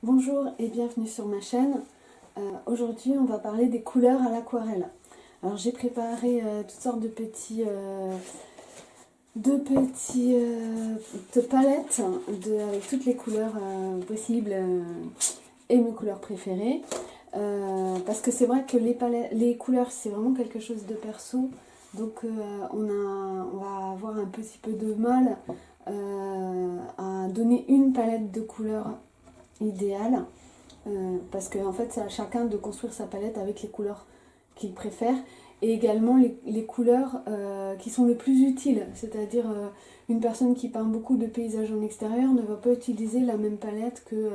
Bonjour et bienvenue sur ma chaîne. Aujourd'hui on va parler des couleurs à l'aquarelle. Alors j'ai préparé toutes sortes de palettes avec toutes les couleurs possibles et mes couleurs préférées. Parce que c'est vrai que les couleurs c'est vraiment quelque chose de perso. Donc on va avoir un petit peu de mal à donner une palette de couleurs idéale. Parce qu'en fait c'est à chacun de construire sa palette avec les couleurs qu'il préfère et également les couleurs qui sont les plus utiles, c'est-à-dire une personne qui peint beaucoup de paysages en extérieur ne va pas utiliser la même palette que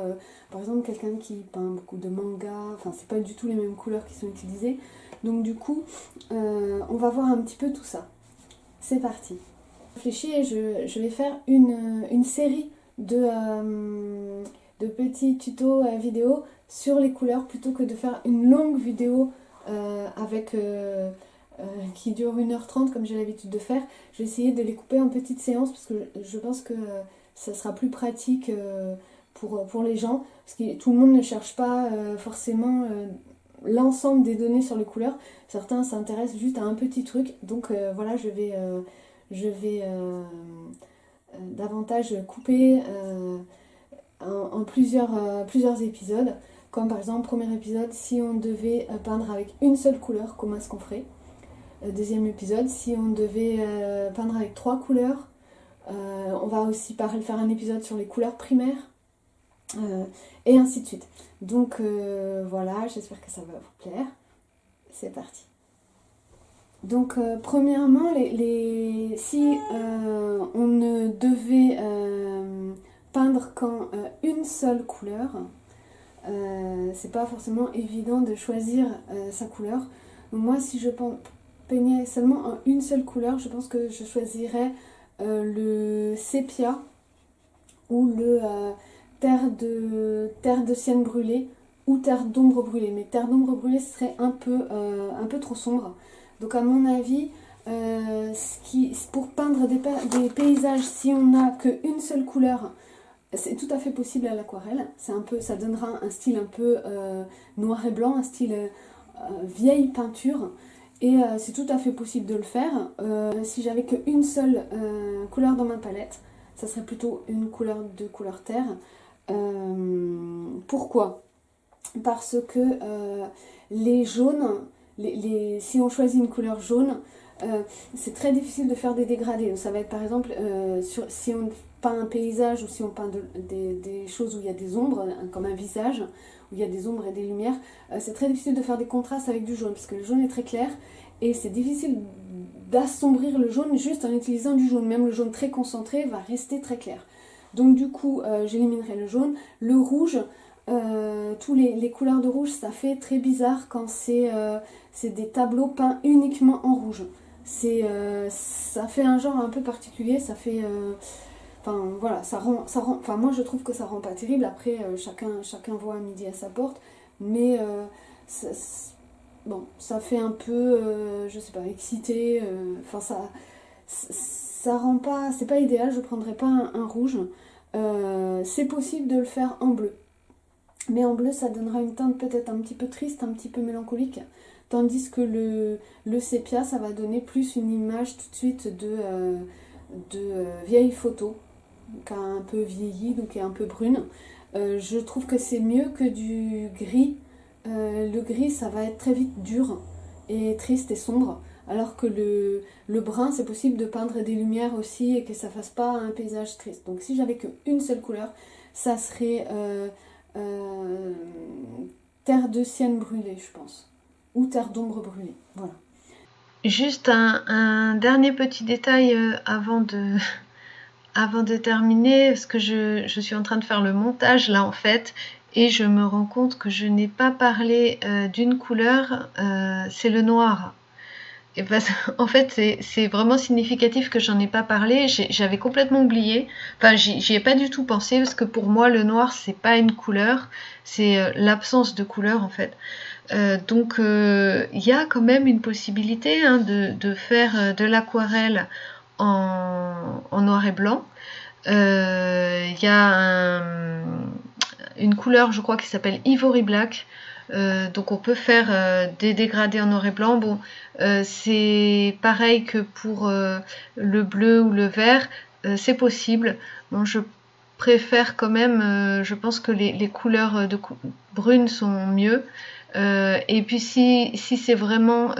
par exemple quelqu'un qui peint beaucoup de mangas, enfin c'est pas du tout les mêmes couleurs qui sont utilisées, donc du coup on va voir un petit peu tout ça. C'est parti. Je réfléchis et je vais faire une série de petits tutos vidéo sur les couleurs plutôt que de faire une longue vidéo qui dure 1h30 comme j'ai l'habitude de faire. Je vais essayer de les couper en petites séances parce que je pense que ça sera plus pratique pour les gens, parce que tout le monde ne cherche pas forcément l'ensemble des données sur les couleurs. Certains s'intéressent juste à un petit truc, donc voilà, je vais davantage couper en plusieurs épisodes. Comme par exemple, premier épisode, si on devait peindre avec une seule couleur, comment est-ce qu'on ferait? Deuxième épisode, si on devait peindre avec 3 couleurs. On va aussi faire un épisode sur les couleurs primaires. Et ainsi de suite. Donc voilà, j'espère que ça va vous plaire. C'est parti. Donc premièrement, si on ne devait peindre qu'en une seule couleur, c'est pas forcément évident de choisir sa couleur. Donc moi, si je peignais seulement en une seule couleur, je pense que je choisirais le sépia ou le terre de sienne brûlée ou terre d'ombre brûlée. Mais terre d'ombre brûlée serait un peu trop sombre. Donc à mon avis, pour peindre des paysages, si on n'a qu'une seule couleur, c'est tout à fait possible à l'aquarelle. Ça donnera un style un peu noir et blanc, un style vieille peinture. Et c'est tout à fait possible de le faire. Si j'avais qu'une seule couleur dans ma palette, ça serait plutôt une couleur de couleur terre. Pourquoi? Parce que les jaunes, si on choisit une couleur jaune, c'est très difficile de faire des dégradés. Ça va être par exemple, si on peint un paysage ou si on peint des choses où il y a des ombres, comme un visage, où il y a des ombres et des lumières, c'est très difficile de faire des contrastes avec du jaune, parce que le jaune est très clair, et c'est difficile d'assombrir le jaune juste en utilisant du jaune. Même le jaune très concentré va rester très clair. Donc du coup, j'éliminerai le jaune. Le rouge, tous les couleurs de rouge, ça fait très bizarre quand c'est des tableaux peints uniquement en rouge. Ça fait un genre un peu particulier, ça fait... Enfin voilà, enfin moi je trouve que ça rend pas terrible. Après chacun voit à midi à sa porte, mais bon, ça fait un peu, je sais pas, excité. Enfin ça rend pas, c'est pas idéal. Je prendrais pas un rouge. C'est possible de le faire en bleu. Mais en bleu, ça donnera une teinte peut-être un petit peu triste, un petit peu mélancolique. Tandis que le sépia, ça va donner plus une image tout de suite de vieille photo, qui a un peu vieilli, donc qui est un peu brune. Je trouve que c'est mieux que du gris. Le gris, ça va être très vite dur et triste et sombre. Alors que le brun, c'est possible de peindre des lumières aussi et que ça fasse pas un paysage triste. Donc si j'avais qu'une seule couleur, ça serait... terre de sienne brûlée, je pense. Ou terre d'ombre brûlée. Voilà. Juste un dernier petit détail avant de terminer, parce que je suis en train de faire le montage là en fait, et je me rends compte que je n'ai pas parlé d'une couleur, c'est le noir. Et en fait, c'est vraiment significatif que j'en ai pas parlé. J'avais complètement oublié. Enfin, j'y ai pas du tout pensé parce que pour moi, le noir, c'est pas une couleur, c'est l'absence de couleur en fait. Donc, il y a quand même une possibilité hein, de faire de l'aquarelle en noir et blanc. Il y a une couleur, je crois, qui s'appelle Ivory Black. Donc on peut faire des dégradés en noir et blanc. Bon, c'est pareil que pour le bleu ou le vert, c'est possible. Bon, je préfère quand même, je pense que les couleurs brunes sont mieux. Et puis si c'est vraiment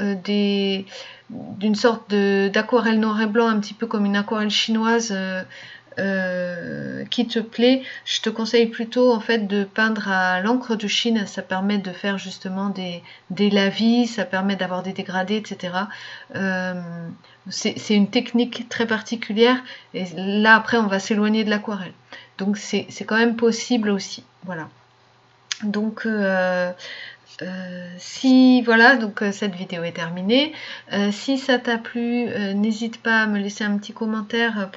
d'une sorte d'aquarelle noir et blanc, un petit peu comme une aquarelle chinoise, qui te plaît, je te conseille plutôt en fait de peindre à l'encre de Chine. Ça permet de faire justement des lavis, ça permet d'avoir des dégradés, etc. C'est une technique très particulière, et là après on va s'éloigner de l'aquarelle. Donc c'est quand même possible aussi. Voilà. Donc si voilà, donc cette vidéo est terminée. Si ça t'a plu, n'hésite pas à me laisser un petit commentaire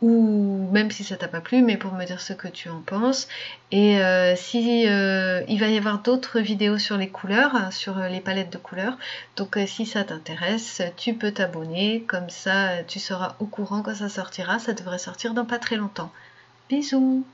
ou même si ça t'a pas plu, mais pour me dire ce que tu en penses. Et si il va y avoir d'autres vidéos sur les couleurs, sur les palettes de couleurs. Donc si ça t'intéresse, tu peux t'abonner, comme ça tu seras au courant quand ça sortira. Ça devrait sortir dans pas très longtemps. Bisous!